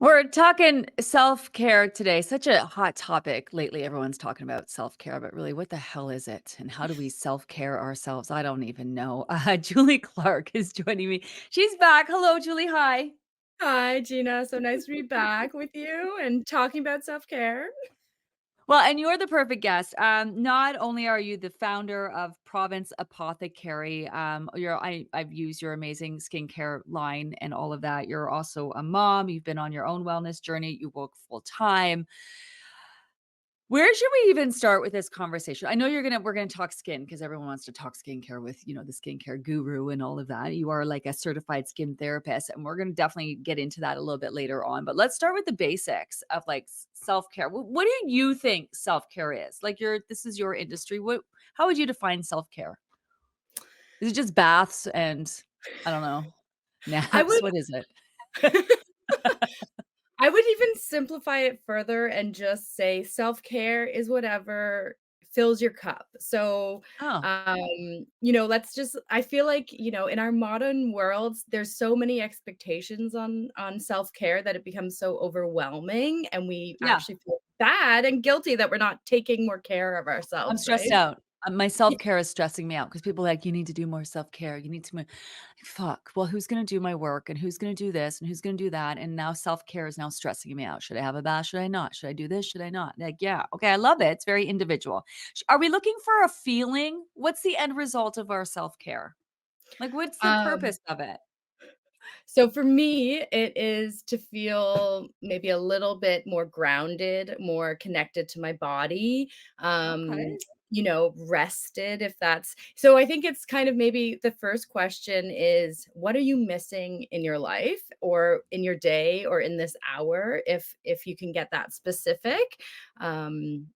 We're talking self-care today. Such a hot topic lately. Everyone's talking about self-care, but really, what the hell is it? And how do we self-care ourselves? I don't even know. Julie Clark is joining me. She's back. Hello, Julie. Hi. Hi, Gina. So nice to be back with you and talking about self-care. Well, and you're the perfect guest. Not only are you the founder of Province Apothecary, I've used your amazing skincare line and all of that. You're also a mom. You've been on your own wellness journey. You work full time. Where should we even start with this conversation? I know we're gonna talk skin because everyone wants to talk skincare with, the skincare guru and all of that. You are like a certified skin therapist, and we're gonna definitely get into that a little bit later on. But let's start with the basics of like self-care. What do you think self-care is? Like this is your industry. How would you define self-care? Is it just baths and I don't know, I naps? would What is it? I would even simplify it further and just say self-care is whatever fills your cup. So, Oh, let's just I feel like, in our modern worlds, there's so many expectations on self-care that it becomes so overwhelming and we yeah. actually feel bad and guilty that we're not taking more care of I'm ourselves, stressed right? out. My self-care is stressing me out because people are like, "You need to do more self-care. You need to" fuck. Well, who's gonna do my work and who's gonna do this and who's gonna do that? And now self-care is now stressing me out. Should I have a bath? Should I not? Should I do this? Should I not? Like, yeah, okay, I love it. It's very individual. Are we looking for a feeling? What's the end result of our self-care? Like, what's the Um purpose of it? So for me, it is to feel maybe a little bit more grounded, more connected to my body, Okay. rested if that's so I think it's kind of maybe the first question is what are you missing in your life or in your day or in this hour if you can get that specific. Um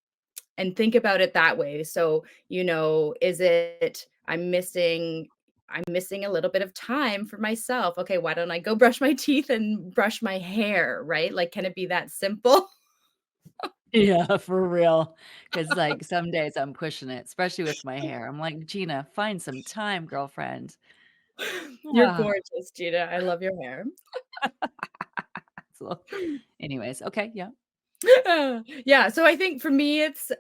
and think about it that way. So, is it I'm missing a little bit of time for myself. Okay, why don't I go brush my teeth and brush my hair, right? Like, can it be that simple? Yeah, for real. Because like, some days I'm pushing it, especially with my hair. I'm like, "Gina, find some time, girlfriend." You're Ah, gorgeous, Gina. I love your hair. so anyways, okay, yeah. Yeah, so I think for me, it's,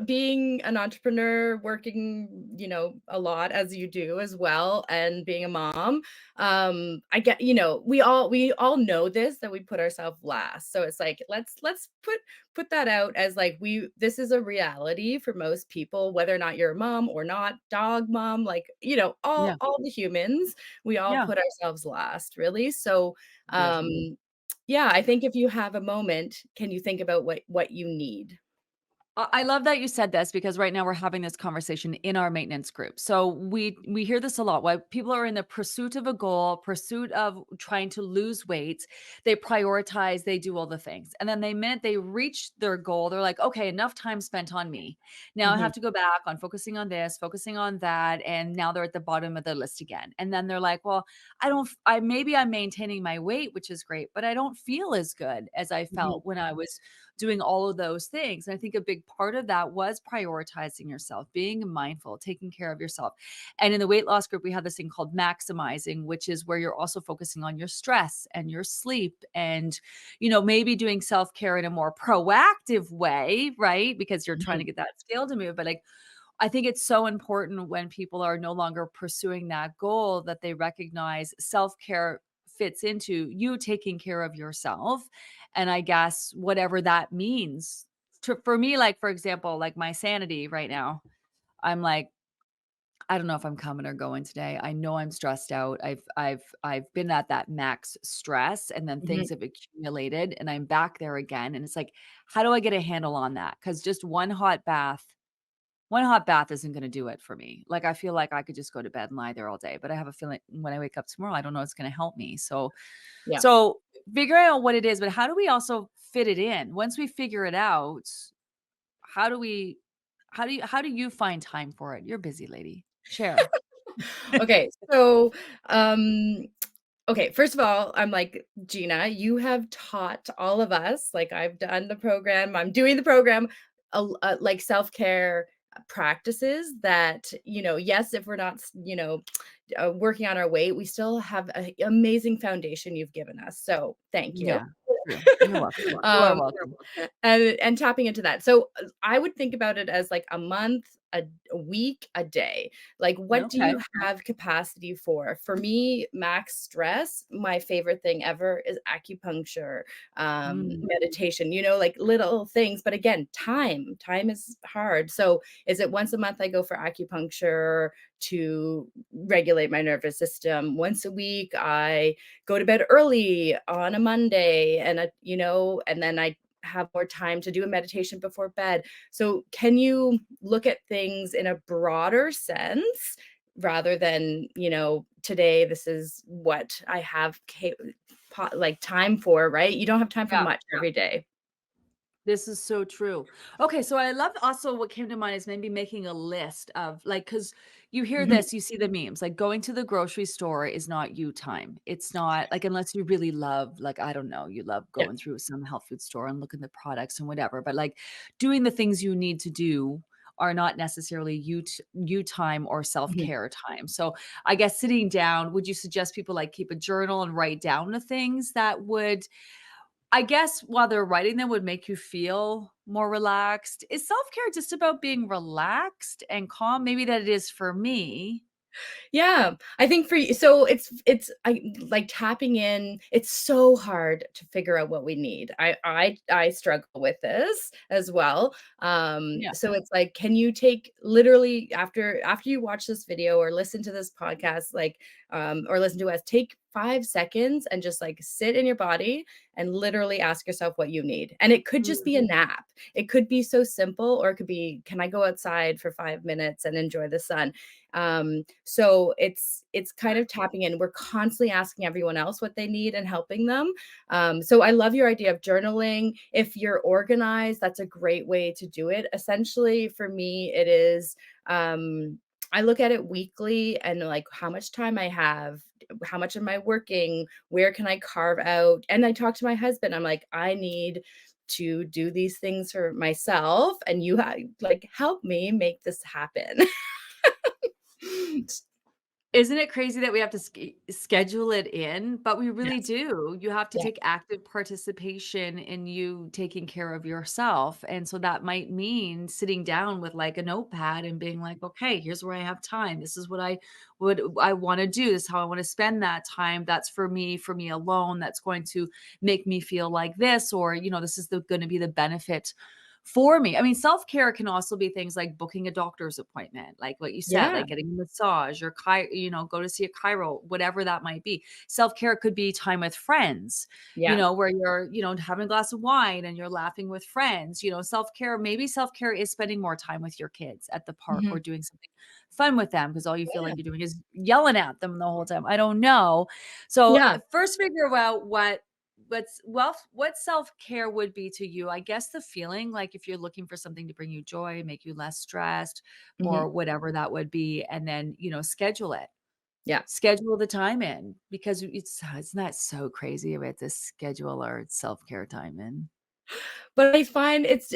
being an entrepreneur, working, a lot as you do as well, and being a mom. I get, we all know this that we put ourselves last. So it's like let's put that out as like this is a reality for most people, whether or not you're a mom or not, dog mom, like, Yeah, all the humans, we all yeah. put ourselves last, really. So um Definitely. yeah, I think if you have a moment, can you think about what you need? I love that you said this because right now we're having this conversation in our maintenance group. So we hear this a lot. Why people are in the pursuit of a goal, pursuit of trying to lose weight, they prioritize, they do all the things. And then minute they reach their goal, they're like, okay, enough time spent on me. Now I Mhm, have to go back on focusing on this, focusing on that. And now they're at the bottom of the list again. And then they're like, well, I maybe I'm maintaining my weight, which is great, but I don't feel as good as I mhm, felt when I was doing all of those things. And I think a big part of that was prioritizing yourself, being mindful, taking care of yourself. And in the weight loss group, we have this thing called maximizing, which is where you're also focusing on your stress and your sleep and, maybe doing self care in a more proactive way, right? Because you're trying to mhm, get that scale to move. But like, I think it's so important when people are no longer pursuing that goal that they recognize self-care fits into you taking care of yourself. And I guess whatever that means for me, like, for example, like my sanity right now, I'm like, I don't know if I'm coming or going today. I know I'm stressed out. I've been at that max stress and then mhm. things have accumulated and I'm back there again. And it's like, how do I get a handle on that? Because just one hot bath isn't gonna do it for me. Like, I feel like I could just go to bed and lie there all day, but I have a feeling when I wake up tomorrow, I don't know it's gonna help me. So Yeah. so figuring out what it is, but how do we also fit it in? Once we figure it out, how do we how do you find time for it? You're a busy lady. Share. Okay, so, um, okay, first of all, I'm like, "Gina, you have taught all of us," like, I've done the program, I'm doing the program, like, self-care practices that, yes, if we're not, working on our weight, we still have a amazing foundation you've given us, so thank you. Yeah. you. You're welcome. You are Um, welcome. and tapping into that. So, I would think about it as like a month, a week, a day. Like, what do Okay. you have capacity for? For me, max stress, my favorite thing ever is acupuncture, Mm. meditation, like little things. But again, time is hard. So, is it once a month I go for acupuncture to regulate my nervous system? Once a week, I go to bed early on a Monday and then I have more time to do a meditation before bed. So can you look at things in a broader sense rather than, today this is what I have like time for, right? You don't have time for Yeah. much every day. This is so true. Okay, so I love also what came to mind is maybe making a list of like, because you hear Mhm. this, you see the memes, like going to the grocery store is not you time. It's not like unless you really love, like, I don't know, you love Yeah. going through some health food store and looking at the products and whatever, but like doing the things you need to do are not necessarily you time or Mhm. self-care time. So I guess sitting down, would you suggest people like keep a journal and write down the things that would I guess while they're writing them would make you feel more relaxed. Is self-care just about being relaxed and calm? Maybe that it is for me. Yeah, I think for you so it's I like tapping in, it's so hard to figure out what we need. I struggle with this as well. Yeah. So it's like, can you take literally after you watch this video or listen to this podcast, like, or listen to us, take 5 seconds and just like sit in your body and literally ask yourself what you need. And it could just Mm, be a nap. It could be so simple, or it could be, can I go outside for 5 minutes and enjoy the sun? So it's kind of tapping in. We're constantly asking everyone else what they need and helping them. So I love your idea of journaling. If you're organized, that's a great way to do it. Essentially, for me, it is I look at it weekly and like how much time I have, how much am I working, where can I carve out? And I talk to my husband. I'm like, I need to do these things for myself, and like help me make this happen. Isn't it crazy that we have to schedule it in? But we really Yes. do. You have to Yeah. take active participation in you taking care of yourself. And so that might mean sitting down with like a notepad and being like, okay, here's where I have time. This is what I want to do. This is how I want to spend that time. That's for me alone. That's going to make me feel like this, or, this is going to be the benefit for me. I mean, self-care can also be things like booking a doctor's appointment, like what you said, Yeah. like getting a massage or go to see a chiro, whatever that might be. Self-care could be time with friends, Yeah. where you're, having a glass of wine and you're laughing with friends. Maybe self-care is spending more time with your kids at the park Mhm. or doing something fun with them because all you feel Yeah. like you're doing is yelling at them the whole time. I don't know. So Yeah. first figure out what self-care would be to you. I guess the feeling, like, if you're looking for something to bring you joy, make you less stressed, or Mhm. whatever that would be, and then, schedule it. Yeah. Schedule the time in because it's not so crazy about this schedule or self-care time in. But I find it's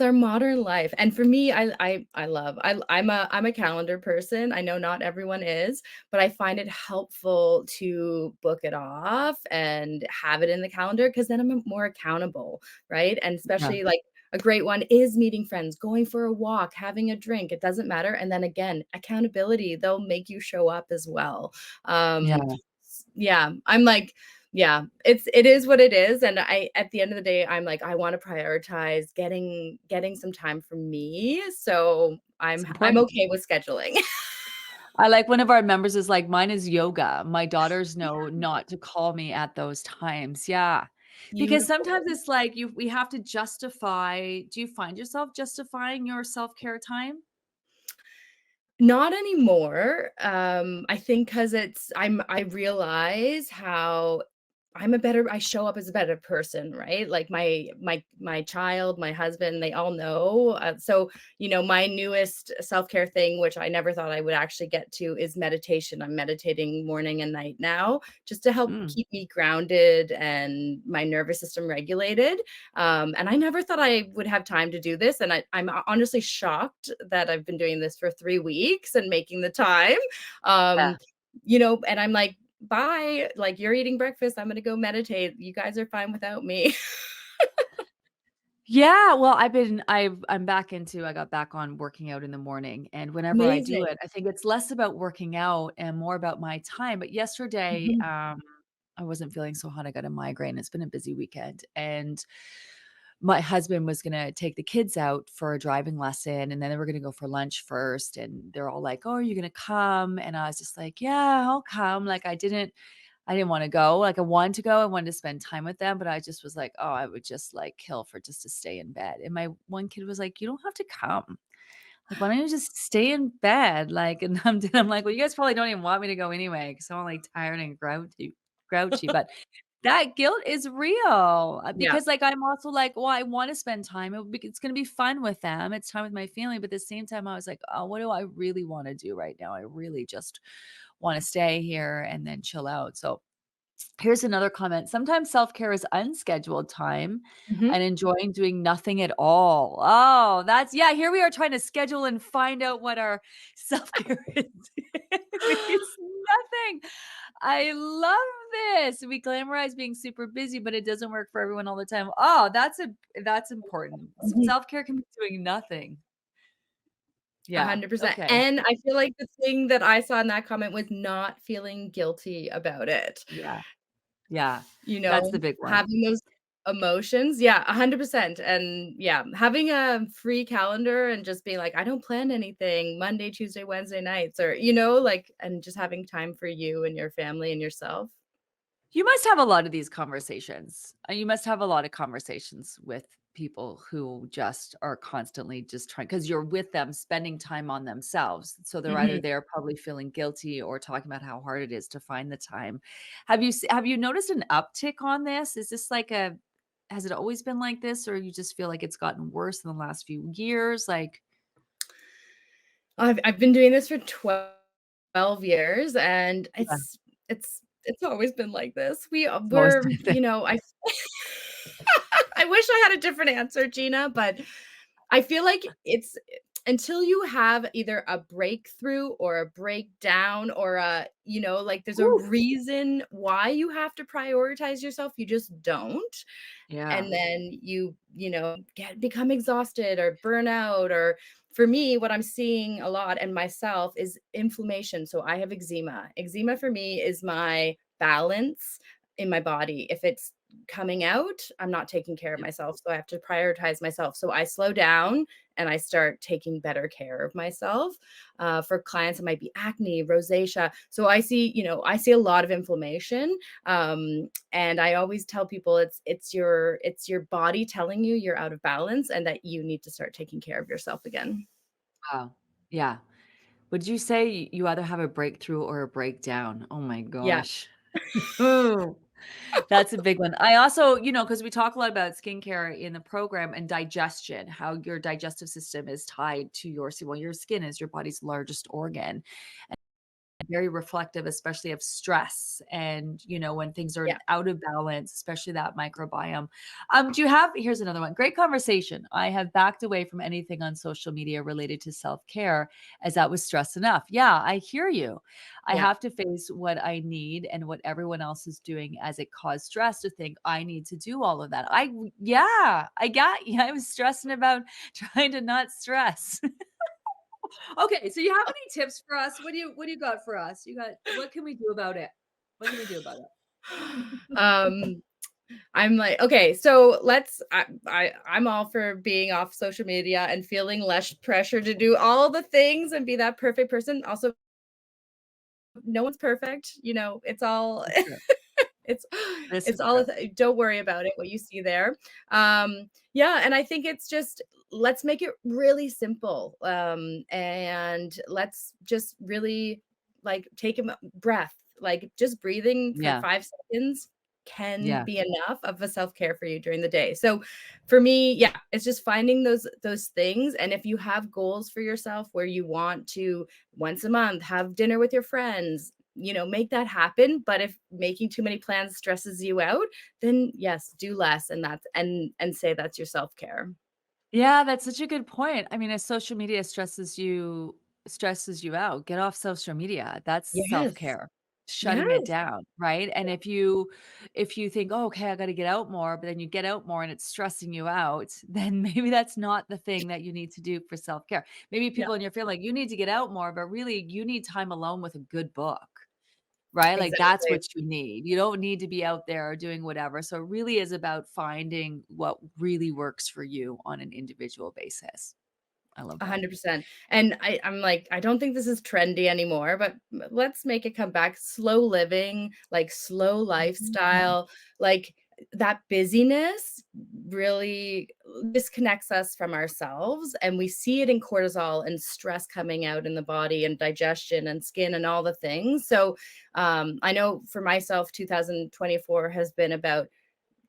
our modern life, and for me, I love I'm a calendar person. I know not everyone is, but I find it helpful to book it off and have it in the calendar because then I'm more accountable, right? And Yeah. especially like a great one is meeting friends, going for a walk, having a drink. It doesn't matter. And then again, accountability, they'll make you show up as well. Yeah. Yeah, I'm like, yeah, it is what it is, and I at the end of the day, I'm like, I wanna prioritize getting some time for me, so It's I'm important. okay with scheduling. I like one of our members is like, "Mine is yoga." My daughters know not to call me at those times. Yeah. Because sometimes Beautiful. it's like we have to justify. Do you find yourself justifying your self-care time? Not anymore. I think because I realize how I show up as a better person, right? Like my child, my husband, they all know. So, my newest self-care thing, which I never thought I would actually get to, is meditation. I'm meditating morning and night now just to help Mm, keep me grounded and my nervous system regulated. And I never thought I would have time to do this. And I'm honestly shocked that I've been doing this for 3 weeks and making the time. yeah. And I'm like, bye. Like, you're eating breakfast. I'm gonna go meditate. You guys are fine without me." Yeah, well, I'm back into I got back on working out in the morning, and whenever I do Amazing. it, I think it's less about working out and more about my time, but yesterday, Mhm. I wasn't feeling so hot, I got a migraine, it's been a busy weekend, and my husband was gonna take the kids out for a driving lesson, and then they were gonna go for lunch first, and they're all like, "Oh, are you gonna come?" And I was just like, "Yeah, I'll come." Like, I didn't wanna go, like, I wanted to go, I wanted to spend time with them, but I just was like, "Oh, I would just, like, kill for just to stay in bed." And my one kid was like, "You don't have to come. Like, why don't you just stay in bed?" Like, and I'm like, "Well, you guys probably don't even want me to go anyway because 'cause I'm, like, tired and grouchy," but that guilt is real, Yeah, because, like, I'm also like, "Well, I wanna spend time, it's gonna be fun with them, it's time with my family," but at the same time, I was like, "Oh, what do I really wanna do right now? I really just wanna stay here and then chill out." So here's another comment. Sometimes self-care is unscheduled time mhm. and enjoying doing nothing at all. Oh, that's yeah, here we are trying to schedule and find out what our self-care is. It's nothing. I love this. We glamorize being super busy, but it doesn't work for everyone all the time. Oh, that's important. Mhm. Self-care can be doing nothing. Yeah. 100%. Okay. And I feel like the thing that I saw in that comment was not feeling guilty about it. Yeah. Yeah. You That's know, the big one. having those emotions, yeah, 100%, and, yeah, having a free calendar and just being like, "I don't plan anything Monday, Tuesday, Wednesday nights," or, like and just having time for you and your family and yourself. You must have a lot of these conversations. You must have a lot of conversations with people who just are constantly just trying because you're with them spending time on themselves. So they're either Mhm. there probably feeling guilty or talking about how hard it is to find the time. Have you noticed an uptick on this? Is this like a has it always been like this or you just feel like it's gotten worse in the last few years? Like, I've been doing this for 12 years, and yeah, it's always been like this. it's always been a thing. I I wish I had a different answer, Gina, but I feel like it's until you have either a breakthrough or a breakdown or like there's a Woo. reason why you have to prioritize yourself, you just don't. Yeah. And then get become exhausted or burn out, or for me what I'm seeing a lot and myself is inflammation. So I have eczema for me is my balance in my body. If it's coming out, I'm not taking care of Yep. myself, so I have to prioritize myself. So I slow down and I start taking better care of myself. For clients, it might be acne, rosacea. So I see a lot of inflammation, and I always tell people it's your body telling you you're out of balance and that you need to start taking care of yourself again. Wow. Yeah. Would you say you either have a breakthrough or a breakdown? Oh my Yeah. gosh. Ooh, that's a big one. I also, because we talk a lot about skincare in the program and digestion, how your digestive system is tied to your skin is your body's largest organ. Very reflective, especially of stress and, when things are Yeah. out of balance, especially that microbiome. Do you have here's another one. Great conversation. I have backed away from anything on social media related to self-care as that was stress enough. Yeah, I hear you. I Yeah. have to face what I need and what everyone else is doing as it caused stress to think I need to do all of that. Yeah, I got yeah, I was stressing about trying to not stress. Okay, so you have any tips for us? What do you got for us? You got what can we do about it? What can we do about it? Um, I'm like, okay, so I'm all for being off social media and feeling less pressure to do all the things and be that perfect person. Also, no one's perfect, it's all It's true. it's This it's is all true. a don't worry about it, what you see there. Yeah, and I think it's just let's make it really simple, and let's just really, like, take a breath, like, just breathing for Yeah, 5 seconds can yeah. be enough of a self-care for you during the day. So, for me, yeah, it's just finding those things, and if you have goals for yourself where you want to once a month have dinner with your friends, make that happen. But if making too many plans stresses you out, then yes, do less, and say that's your self-care. Yeah, that's such a good point. I mean, if social media stresses you out, get off social media. That's Yes. self-care. shutting it Yes, down, right? And if you think, "Oh, okay, I gotta get out more," but then you get out more and it's stressing you out, then maybe that's not the thing that you need to do for self-care. Maybe yeah, people in your field like, "You need to get out more," but really you need time alone with a good book, right? Like, that's exactly. what you need. You don't need to be out there doing whatever. So it really is about finding what really works for you on an individual basis. I love that. 100%. And I'm like, I don't think this is trendy anymore, but let's make it come back. Slow living, like slow Yeah. lifestyle, like that busyness really disconnects us from ourselves. And we see it in cortisol and stress coming out in the body and digestion and skin and all the things. So I know for myself, 2024 has been about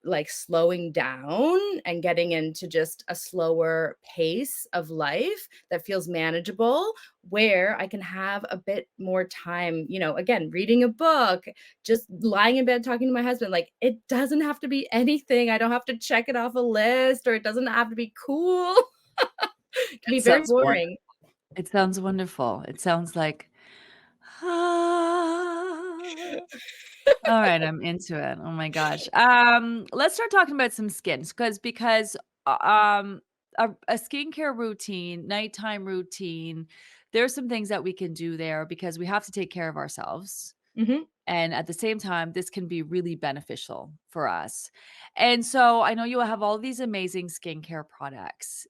like slowing down and getting into just a slower pace of life that feels manageable, where I can have a bit more time, again, reading a book, just lying in bed talking to my husband. Like, it doesn't have to be anything. I don't have to check it off a list, or it doesn't have to be cool. It can It be very sounds wonderful. boring. It sounds wonderful. It sounds like, "Ah." Alright, I'm into it. Oh my gosh. Let's start talking about some skins, because, a skincare routine, nighttime routine, there's some things that we can do there because we have to take care of ourselves. Mhm, And at the same time, this can be really beneficial for us. And so I know you have all these amazing skincare products.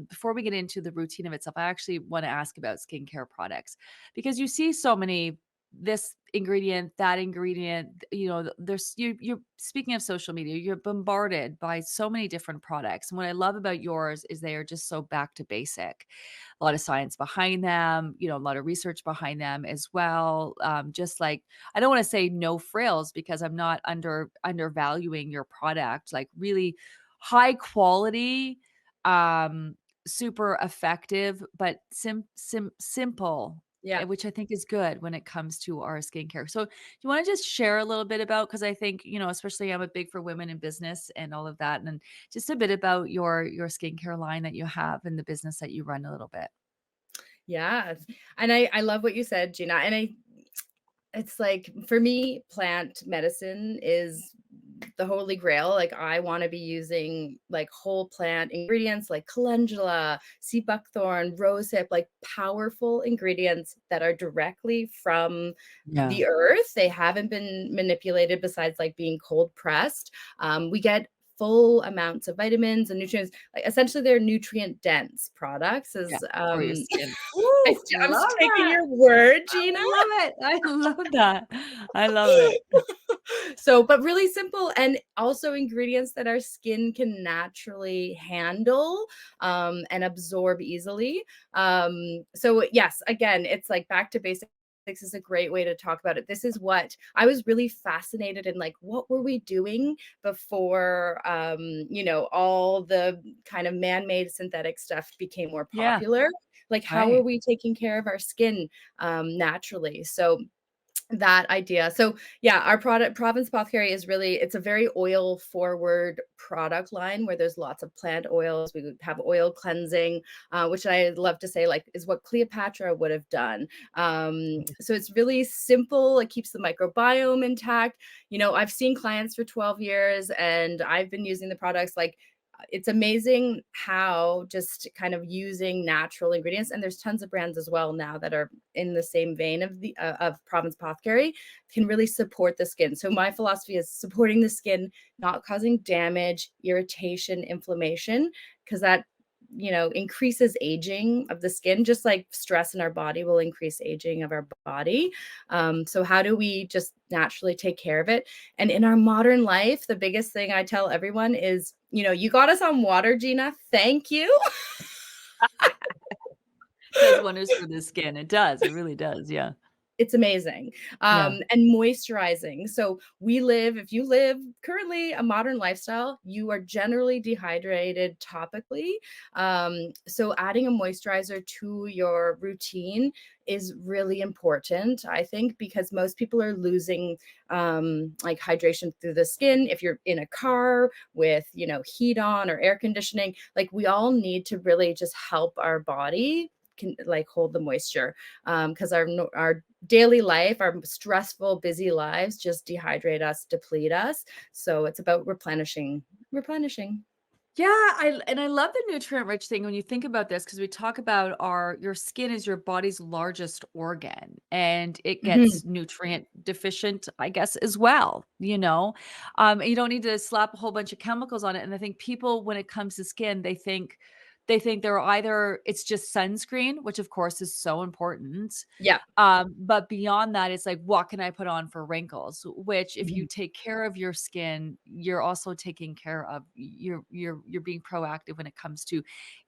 Before we get into the routine of itself, I actually want to ask about skincare products because you see so many this ingredient, that ingredient, there's you're speaking of social media, you're bombarded by so many different products. And what I love about yours is they are just so back to basic. A lot of science behind them, a lot of research behind them as well. Just like I don't wanna say no frills because I'm not undervaluing your product, like, really high quality, um, super effective, but simple, yeah. which I think is good when it comes to our skincare. So, do you wanna just share a little bit about, because I think, especially I'm a big for women in business and all of that, and then just a bit about your skincare line that you have and the business that you run a little bit. Yes, and I love what you said, Gina, and it's like, for me, plant medicine is the holy grail. Like, I wanna be using, like, whole plant ingredients like calendula, sea buckthorn, rosehip, like, powerful ingredients that are directly from Yeah. the earth. They haven't been manipulated besides, like, being cold pressed. We get full amounts of vitamins and nutrients. Like, essentially, they're nutrient dense products Yeah, as, for your skin. Ooh, I'm love taking that. your word, I Gina. love it. I love that. I love it. So, but really simple, and also ingredients that our skin can naturally handle, and absorb easily. So yes, again, it's like back to basics is a great way to talk about it. This is what I was really fascinated in, like, what were we doing before, all the kind of man-made synthetic stuff became more Yeah, popular? Like, how are right. we taking care of our skin, naturally? So that idea. So yeah, our product Province Apothecary is really, it's a very oil forward product line where there's lots of plant oils. We would have oil cleansing, which I love to say, like, is what Cleopatra would have done. So it's really simple. It keeps the microbiome intact. I've seen clients for 12 years and I've been using the products. Like, it's amazing how just kind of using natural ingredients, and there's tons of brands as well now that are in the same vein of the of Province Apothecary, can really support the skin. So my philosophy is supporting the skin, not causing damage, irritation, inflammation, because that increases aging of the skin, just like stress in our body will increase aging of our body. So how do we just naturally take care of it? And in our modern life, the biggest thing I tell everyone is, you got us on water, Gina. Thank you. Does wonders for the skin. It does, it really does, yeah. It's amazing. Yeah. And moisturizing. So if you live currently a modern lifestyle, you are generally dehydrated topically. So adding a moisturizer to your routine is really important, I think, because most people are losing like hydration through the skin. If you're in a car with, heat on or air conditioning, like, we all need to really just help our body can like hold the moisture. Because our daily life, our stressful, busy lives just dehydrate us, deplete us. So it's about replenishing. Yeah, I love the nutrient rich thing when you think about this because we talk about our your skin is your body's largest organ and it Mhm. gets nutrient deficient, I guess, as well, you know. You don't need to slap a whole bunch of chemicals on it. And I think people, when it comes to skin, they think they're either it's just sunscreen, which of course is so important. Yeah. But beyond that, it's like, what can I put on for wrinkles? Which if you Mhm. take care of your skin, you're also taking care of you're being proactive when it comes to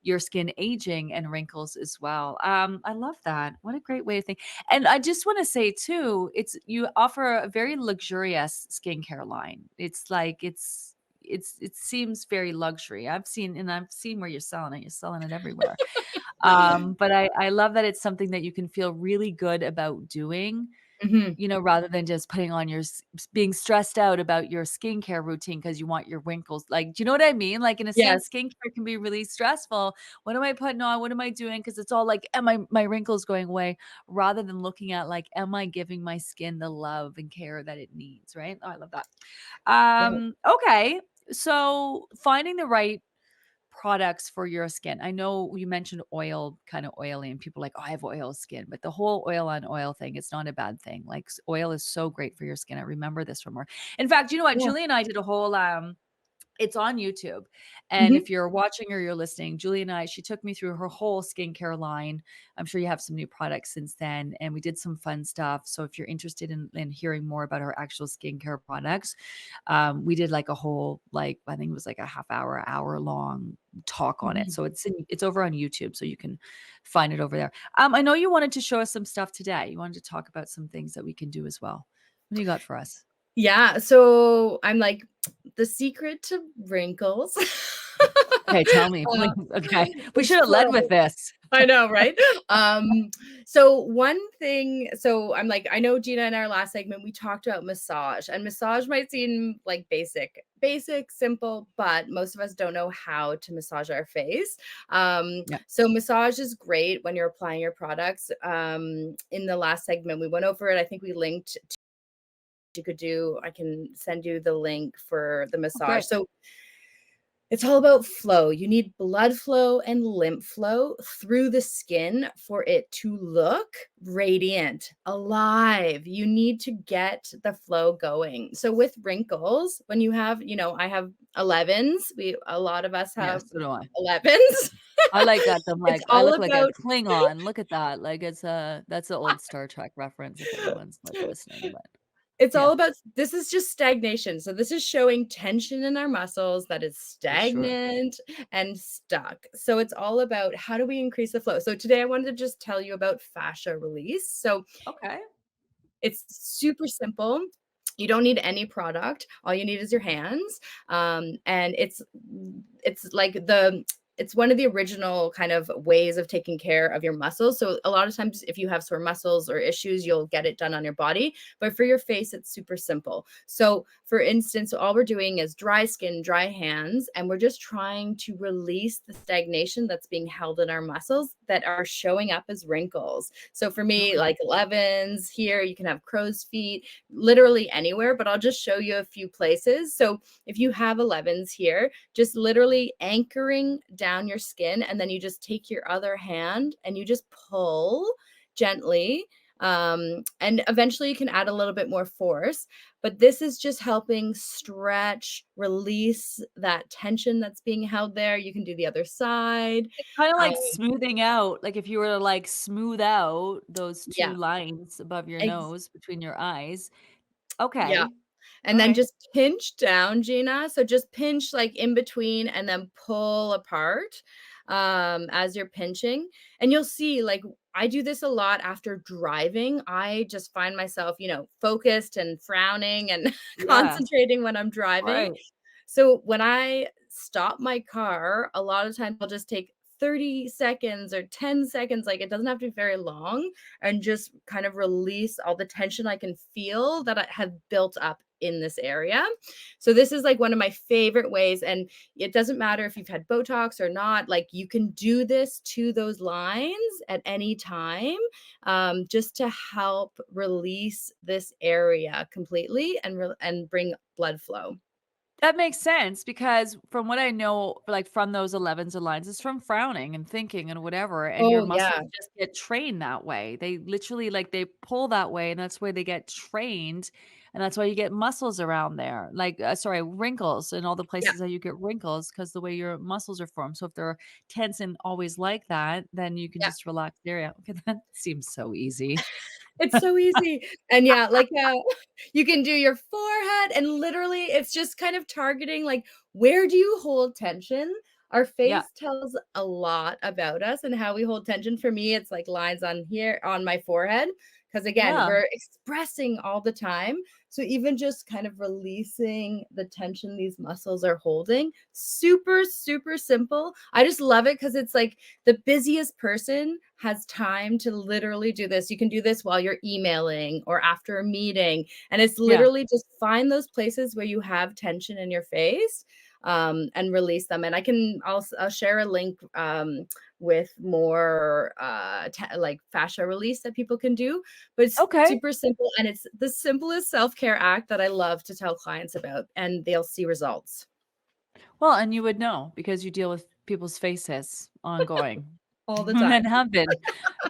your skin aging and wrinkles as well. I love that. What a great way to think. And I just want to say too, it's you offer a very luxurious skincare line. It's like it seems very luxury. I've seen where you're selling it. You're selling it everywhere. But I love that it's something that you can feel really good about doing, Mhm. you know, rather than just putting on your being stressed out about your skincare routine because you want your wrinkles like, do you know what I mean? Like, in a Yes. sense, skincare can be really stressful. What am I putting on? What am I doing? Because it's all like, am my wrinkles going away? Rather than looking at like, am I giving my skin the love and care that it needs? Right? Oh, I love that. Yeah. Okay. So finding the right products for your skin. I know you mentioned oil, kind of oily, and people are like, "Oh, I have oil skin," but the whole oil on oil thing, it's not a bad thing. Like oil is so great for your skin. I remember this from her. In fact, you know what? Yeah. Julie and I did a whole it's on YouTube. And Mhm. if you're watching or you're listening, Julie and I, she took me through her whole skincare line. I'm sure you have some new products since then. And we did some fun stuff. So if you're interested in hearing more about her actual skincare products, we did like a whole, like, I think it was like a hour long talk on it. Mhm. So it's over on YouTube. So you can find it over there. I know you wanted to show us some stuff today. You wanted to talk about some things that we can do as well. What do you got for us? Yeah, so I'm like, the secret to wrinkles, Okay, tell me, please. uh, Okay. We is should have led with flow. this. I know, right? So one thing, so I'm like, I know Gina in our last segment, we talked about massage, and massage might seem like basic, simple, but most of us don't know how to massage our face. Yeah. So massage is great when you're applying your products. In the last segment, we went over it. I think we linked you could do I can send you the link for the Oh, massage. great. So it's all about flow. You need blood flow and lymph flow through the skin for it to look radiant, alive. You need to get the flow going. So with wrinkles, when you have, I have 11s. A lot of us Yeah, have so do I. 11s. I like that. I'm It's like, I all look like a about Klingon. Look at that. Like it's that's an old Star Trek reference if anyone's like listening, but It's yeah, all about this is just stagnation. So this is showing tension in our muscles that is for sure. stagnant and stuck. So it's all about how do we increase the flow. So today I wanted to just tell you about fascia release. So Okay. it's super simple. You don't need any product. All you need is your hands. And it's like it's one of the original kind of ways of taking care of your muscles. So a lot of times if you have sore muscles or issues, you'll get it done on your body. But for your face, it's super simple. So for instance, all we're doing is dry skin, dry hands, and we're just trying to release the stagnation that's being held in our muscles that are showing up as wrinkles. So for me, Okay. like 11s here, you can have crow's feet, literally anywhere, but I'll just show you a few places. So if you have 11s here, just literally anchoring down your skin, and then you just take your other hand and you just pull gently. And eventually you can add a little bit more force, but this is just helping stretch, release that tension that's being held there. You can do the other side. It's kinda Um, like smoothing out, like if you were to like smooth out those 2 yeah, lines above your nose between your eyes. yeah. Okay. And All then right. just pinch down, Gina. So just pinch like in between and then pull apart as you're pinching. And you'll see, like, I do this a lot after driving. I just find myself, focused and frowning and Yeah. concentrating when I'm driving. Right. So when I stop my car, a lot of times I'll just take 30 seconds or 10 seconds, like it doesn't have to be very long, and just kind of release all the tension I can feel that I have built up in this area. So this is like one of my favorite ways. And it doesn't matter if you've had Botox or not, like you can do this to those lines at any time, just to help release this area completely and bring blood flow. That makes sense because from what I know, like from those 11s and lines, it's from frowning and thinking and whatever, and your Oh, muscles yeah. just get trained that way. They literally like they pull that way, and that's why they get trained, and that's why you get muscles around there. Like, sorry, wrinkles and all the Yeah. places that you get wrinkles because the way your muscles are formed. So if they're tense and always like that, then you can Yeah. just relax the area. Okay, that seems so easy. It's so easy. And yeah, like, you can do your forehead and literally it's just kind of targeting, like, where do you hold tension? Our Yeah, face tells a lot about us and how we hold tension. For me, it's like lines on here on my forehead, because again, yeah, we're expressing all the time. So even just kind of releasing the tension these muscles are holding, super, super simple. I just love it because it's like the busiest person has time to literally do this. You can do this while you're emailing or after a meeting. And it's yeah. literally just find those places where you have tension in your face, and release them. And I'll share a link, with more like fascia release that people can do. But it's Okay. super simple and it's the simplest self-care act that I love to tell clients about, and they'll see results Well, and you would know because you deal with people's faces ongoing all the and time. have been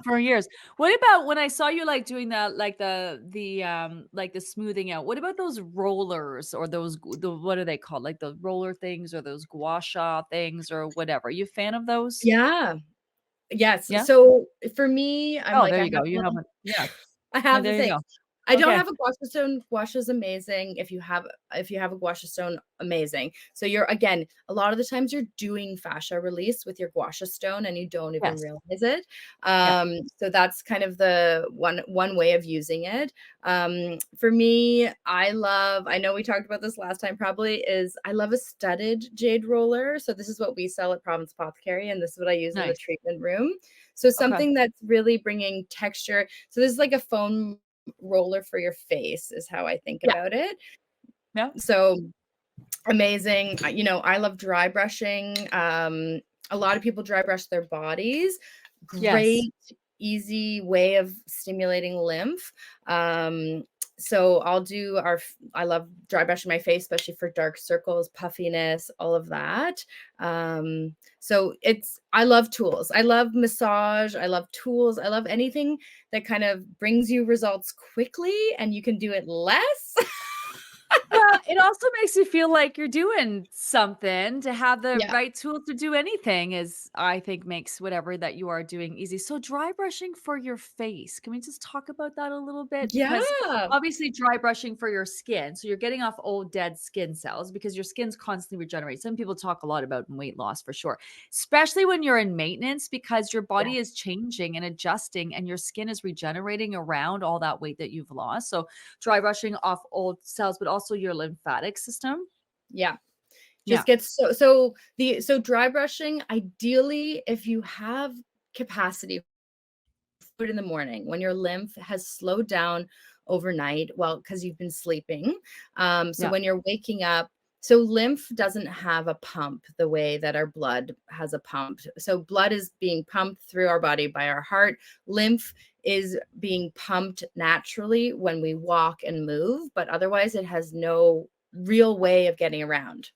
for years. What about when I saw you, like, doing that, like, like, the smoothing out, what about those rollers or those what are they called? Like, the roller things or those gua sha things or whatever. You a fan of those? Yeah. Yes. Yeah? So for me, I'm Oh, like, there I you have go. You little haven't yeah. I Yeah, have the there you things. go. I don't Okay. have a gua sha stone. Gua sha is amazing. If you have a gua sha stone, amazing. So you're again, a lot of the times you're doing fascia release with your gua sha stone and you don't even Yes. realize it. Yeah. So that's kind of the one way of using it. For me, I know we talked about this last time probably, is I love a studded jade roller. So this is what we sell at Province Apothecary, and this is what I use in the Nice. treatment room. So Okay. something that's really bringing texture. So this is like a foam roller for your face is how I think Yeah. about it. Yeah. So amazing. I love dry brushing. A lot of people dry brush their bodies. Yes. Great, easy way of stimulating lymph. Um, so I love dry brushing my face, especially for dark circles, puffiness, all of that. I love tools. I love massage. I love tools. I love anything that kind of brings you results quickly and you can do it less. Yeah, it also makes you feel like you're doing something to have the Yeah. right tools to do anything is I think makes whatever that you are doing easy. So dry brushing for your face, can we just talk about that a little bit? Because Yeah. obviously dry brushing for your skin. So you're getting off old dead skin cells because your skin's constantly regenerating. Some people talk a lot about in weight loss for sure, especially when you're in maintenance because your Yeah. body is changing and adjusting and your skin is regenerating around all that weight that you've lost. So dry brushing off old cells, but also your lymphatic system. Yeah. Yeah. Just gets so dry brushing, ideally, if you have capacity, do it in the morning when your lymph has slowed down overnight, well, because you've been sleeping. So Yeah. when you're waking up, so lymph doesn't have a pump the way that our blood has a pump. So blood is being pumped through our body by our heart. Lymph is being pumped naturally when we walk and move, but otherwise it has no real way of getting around.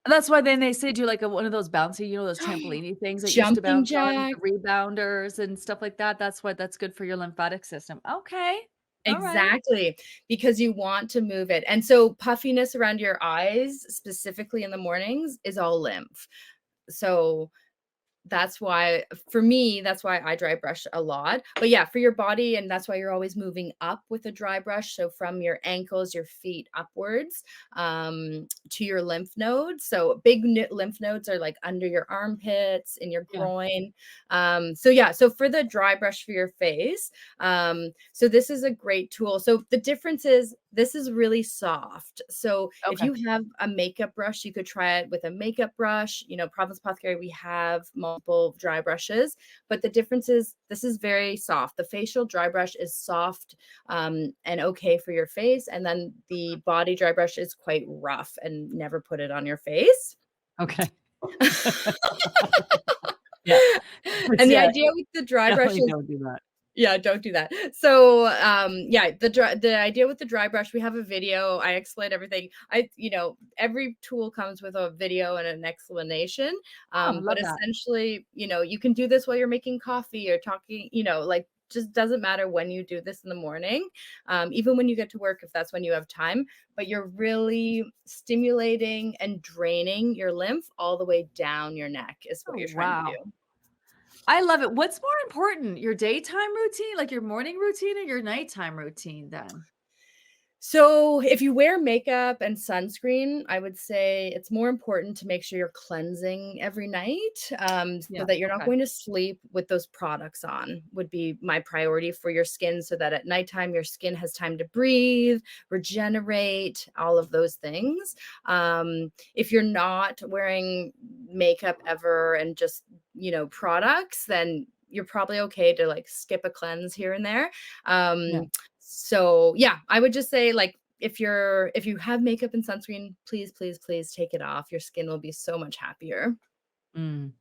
That's why then they say do like one of those bouncy, those trampoline things that used to Jumping bounce on, jack. the rebounders and stuff like that. That's good for your lymphatic system. Okay. All right. Exactly, because you want to move it. And so puffiness around your eyes, specifically in the mornings, is all lymph. So that's why for me, that's why I dry brush a lot. But yeah, for your body, and that's why you're always moving up with a dry brush. So from your ankles, your feet upwards, to your lymph nodes. So big lymph nodes are like under your armpits, in your Yeah. groin. So yeah, so for the dry brush for your face, so this is a great tool. So the difference is this is really soft. So if Okay. you have a makeup brush, you could try it with a makeup brush. You know, Province Apothecary, we have multiple dry brushes, but the difference is this is very soft. The facial dry brush is soft and okay for your face. And then the body dry brush is quite rough, and never put it on your face. Okay. Yeah. It's And the yeah, idea with the dry brush definitely is don't do that. yeah, don't do that. So, yeah, the idea with the dry brush, we have a video. I explain everything. Every tool comes with a video and an explanation. Oh, But love that. essentially, you can do this while you're making coffee or talking, like just doesn't matter when you do this in the morning, even when you get to work, if that's when you have time, but you're really stimulating and draining your lymph all the way down your neck is what Oh, you're trying to wow. do. I love it. What's more important, your daytime routine, like your morning routine or your nighttime routine then? So, if you wear makeup and sunscreen, I would say it's more important to make sure you're cleansing every night, so Yeah, that you're not okay. going to sleep with those products on, would be my priority for your skin, so that at nighttime, your skin has time to breathe, regenerate, all of those things. If you're not wearing makeup ever and just, products, then you're probably okay to like skip a cleanse here and there. Yeah. So yeah, I would just say like if you have makeup and sunscreen, please, please, please take it off. Your skin will be so much happier. Mm.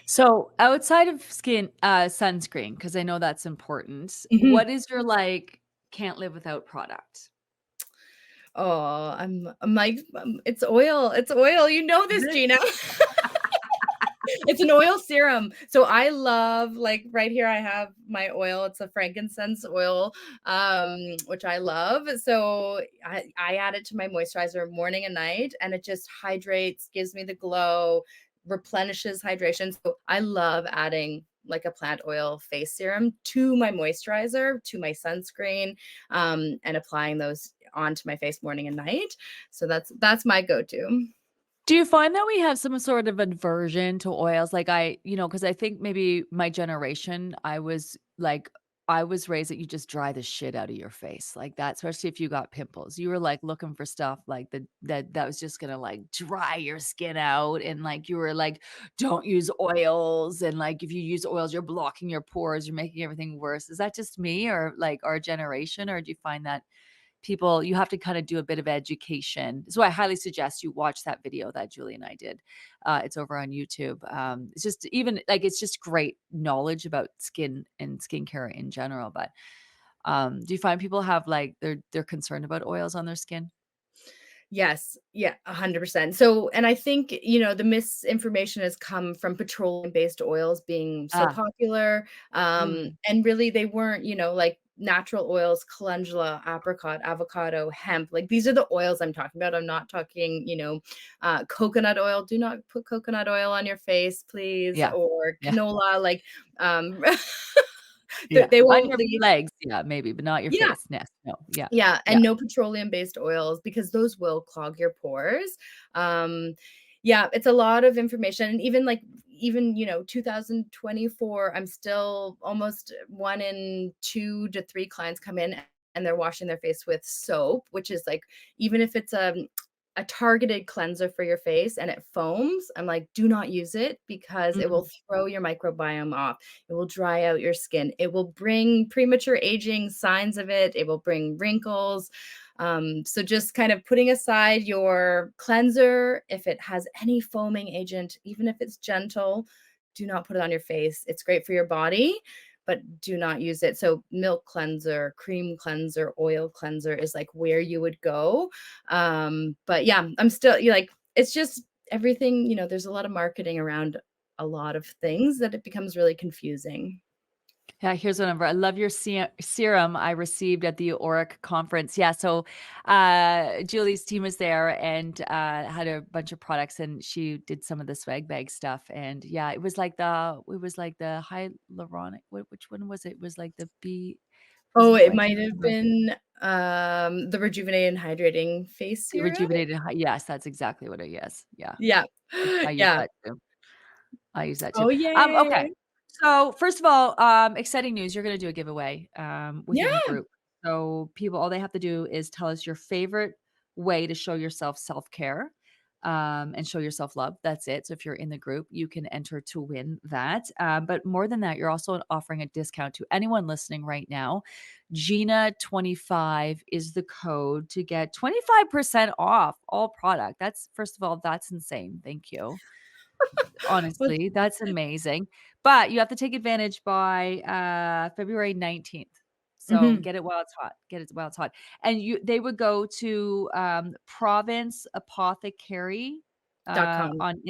So, outside of sunscreen, because I know that's important, Mhm. what is your, like, can't live without product? Oh, I'm like, it's oil. It's oil. You know Is this, it? Gina. It's an oil serum. So I love like right here I have my oil. It's a frankincense oil, which I love. So I add it to my moisturizer morning and night, and it just hydrates, gives me the glow, replenishes hydration. So I love adding like a plant oil face serum to my moisturizer, to my sunscreen, and applying those onto my face morning and night. So that's my go-to. Do you find that we have some sort of aversion to oils? Like because I think maybe my generation, I was raised that you just dry the shit out of your face like that, especially if you got pimples. You were like looking for stuff like that was just gonna like dry your skin out. And like you were like, don't use oils. And like if you use oils, you're blocking your pores, you're making everything worse. Is that just me or like our generation? Or do you find that people you have to kinda do a bit of education. So I highly suggest you watch that video that Julie and I did. It's over on YouTube. It's just even like, it's just great knowledge about skin and skincare in general, but, do you find people have, like they're concerned about oils on their skin? Yes. Yeah, 100%. So, and I think, the misinformation has come from petroleum-based oils being so Ah, popular, mm, and really they weren't, like natural oils, calendula, apricot, avocado, hemp. Like these are the oils I'm talking about. I'm not talking, coconut oil. Do not put coconut oil on your face, please, yeah. or Yeah, canola. Like, um, they yeah. they On won't your lead. legs, yeah, maybe, but not your Yeah, face. Yes, no, yeah, yeah, yeah. and no petroleum-based oils because those will clog your pores. Um, yeah, it's a lot of information, and even, 2024, I'm still almost 1 in 2 to 3 clients come in and they're washing their face with soap, which is like even if it's a targeted cleanser for your face and it foams, I'm like, "Do not use it because it Mm, will throw your microbiome off. It will dry out your skin. It will bring premature aging signs of it. It will bring wrinkles." So just kind of putting aside your cleanser, if it has any foaming agent, even if it's gentle, do not put it on your face. It's great for your body, but do not use it. So milk cleanser, cream cleanser, oil cleanser is like where you would go. But yeah, I'm still like it's just everything, there's a lot of marketing around a lot of things that it becomes really confusing. yeah, here's what number. I love your serum I received at the Auric conference. Yeah, so Julie's team was there and had a bunch of products, and she did some of the swag bag stuff. And yeah, it was like the hyaluronic. Which one was it? It was like the B. Was Oh, it? it I can't might have remember. been, the rejuvenating hydrating face The serum? rejuvenated. Yes, that's exactly what it is. Yeah, Yeah. I use Yeah. that too. I use that too. Oh, Okay. yay. So first of all, exciting news. You're going to do a giveaway with your new Yeah. group. So people, all they have to do is tell us your favorite way to show yourself self-care, and show yourself love. That's it. So if you're in the group, you can enter to win that. But more than that, you're also offering a discount to anyone listening right now. Gina25 is the code to get 25% off all product. That's, first of all, that's insane. Thank you. Well, Honestly, that's amazing, but you have to take advantage by, February 19th. So mhm, get it while it's hot, get it while it's hot, and they would go to, Province Apothecary, .com. on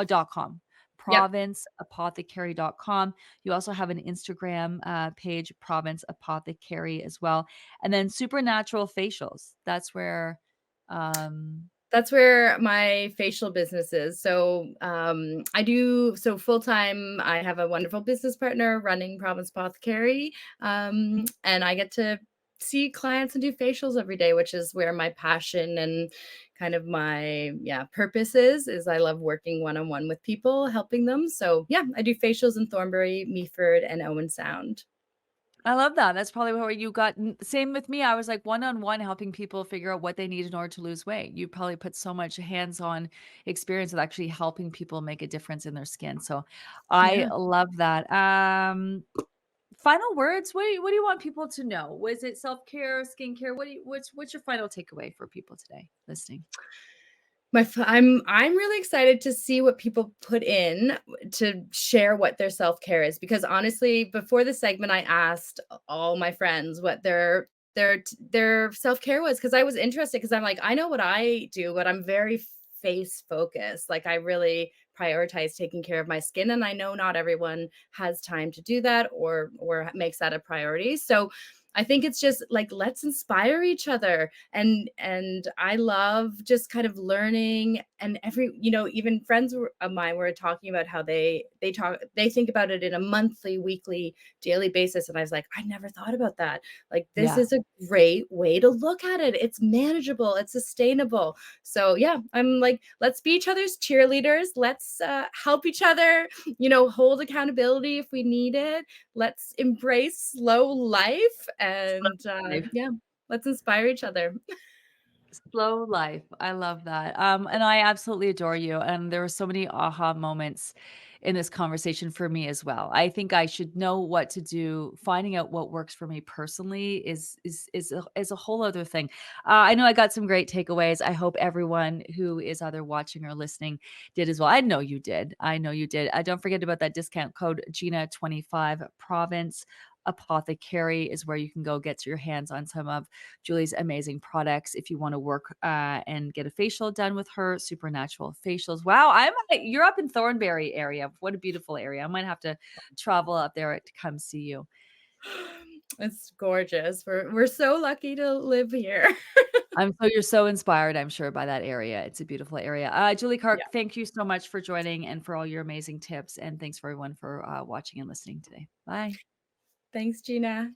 .com, Yep. provinceapothecary.com. You also have an Instagram, page, Province Apothecary as well, and then Supernatural Facials. That's where, um That's where my facial business is. So, I do so full time. I have a wonderful business partner running Province Apothecary, and I get to see clients and do facials every day, which is where my passion and kind of my purpose is. Is I love working one on one with people, helping them. So yeah, I do facials in Thornbury, Meaford, and Owen Sound. I love that. That's probably where you got same with me. I was like one-on-one helping people figure out what they need in order to lose weight. You probably put so much hands-on experience with actually helping people make a difference in their skin. So I Yeah. love that. Final words. What do you want people to know? Was it self-care, skincare? What's your final takeaway for people today listening? I'm really excited to see what people put in to share what their self-care is, because honestly, before the segment, I asked all my friends what their self-care was, because I was interested, because I'm like, I know what I do, but I'm very face focused. Like I really prioritize taking care of my skin, and I know not everyone has time to do that or makes that a priority. So I think it's just like, let's inspire each other. And I love just kind of learning, and even friends of mine were talking about how they think about it in a monthly, weekly, daily basis, and I was like, I never thought about that. Like this Yeah. is a great way to look at it. It's manageable, it's sustainable. So yeah, I'm like, let's be each other's cheerleaders. Let's help each other, hold accountability if we need it. Let's embrace slow life, and yeah, let's inspire each other. Slow life. I love that. And I absolutely adore you. And there were so many aha moments in this conversation for me as well. I think I should know what to do. Finding out what works for me personally is a whole other thing. I know I got some great takeaways. I hope everyone who is either watching or listening did as well. I know you did. I know you did. Don't forget about that discount code Gina25 Province Apothecary is where you can go get your hands on some of Julie's amazing products if you want to work and get a facial done with her. Supernatural facials. Wow, you're up in Thornbury area. What a beautiful area. I might have to travel up there to come see you. It's gorgeous. We're so lucky to live here. You're so inspired, I'm sure, by that area. It's a beautiful area. Julie Yeah. Clark, thank you so much for joining and for all your amazing tips. And thanks for everyone for watching and listening today. Bye. Thanks, Gina.